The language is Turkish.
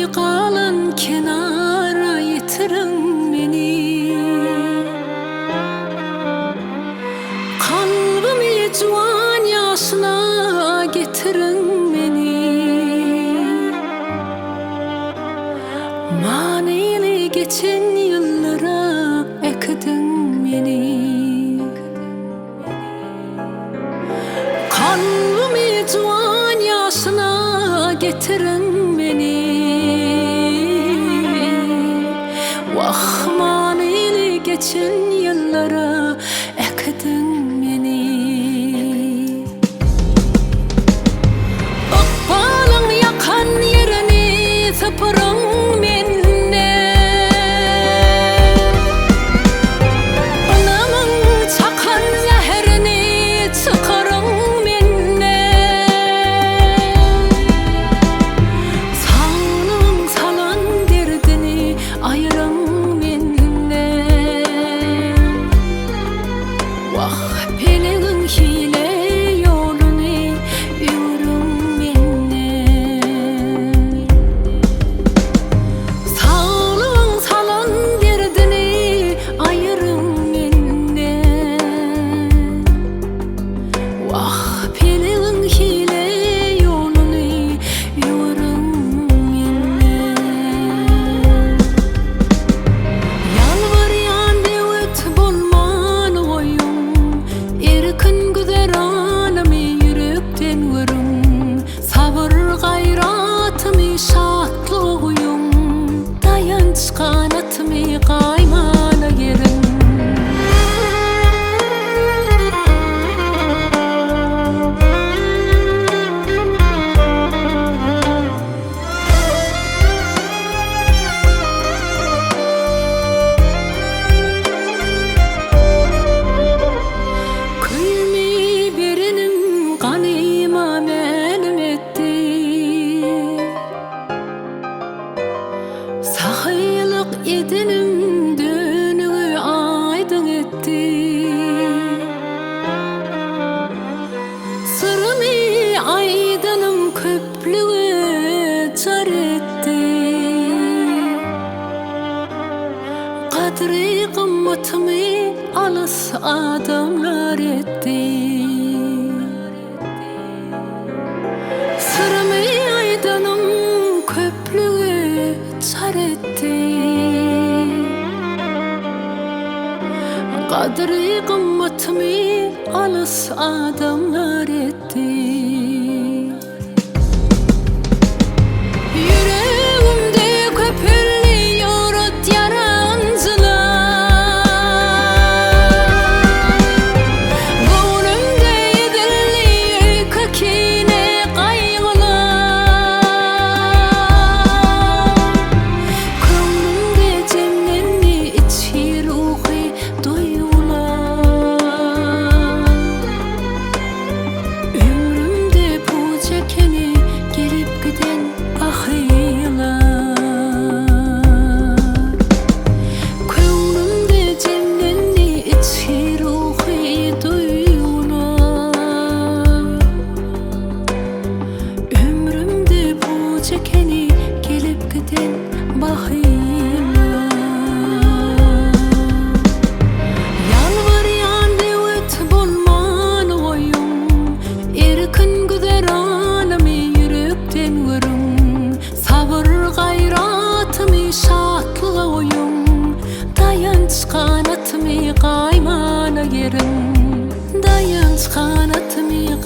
Kalbimi kalan kenara yitirin beni. Kalbimi cuan yaşına getirin beni. Manili geçen yıllara ekdin beni. Kalbimi cuan yaşına getirin beni. Vah manili geçen yıllara ekdin beni. Bakbalın yakan yerini tıpırın minne. Anamın çakan zehrini çıkarın minne. Sağlığın salan derdini ayırın minne. Vah peleğin hile yolunu yürün minne. Sağlığın salan derdini ayırın minne. Vah peleğin hile yolunu yürün minne. Yalvaryan devet bulman oyun. Erkin güzeranımı yürekten vurun. Sabır gayratımı şatlığıyım. Dayanç kanatımı kaymana yerin. Kıymi birinim kanıma melim etti. Sahaylık edinim dönüğü aydın etti. Sırrımı aydınım köplüğü car etti. Kadri kımmatımı alıs adamlar etti. Sırrımı aydınım köplüğü car etti. Kadri kımmatımı alıs adamlar etti. Yüreğimde köpürüyor ot yarancılar. Gönlümde yedilli kökine kaygılar. Gönlümde cemlenni içi ruhi duygular. Ömrümde bu çekeni gelip giden bakıylar. Gönlümde cemlenni içi ruhi duygular. Ömrümde bu çekeni gelip giden bakıylar. Yalvaryan devet bulman oyun. Erkin güzeranımı yürekten vurun. Sabır gayratımı şatlığıyım. Dayanç kanatımı kaymana yerin. Dayanç kanatımı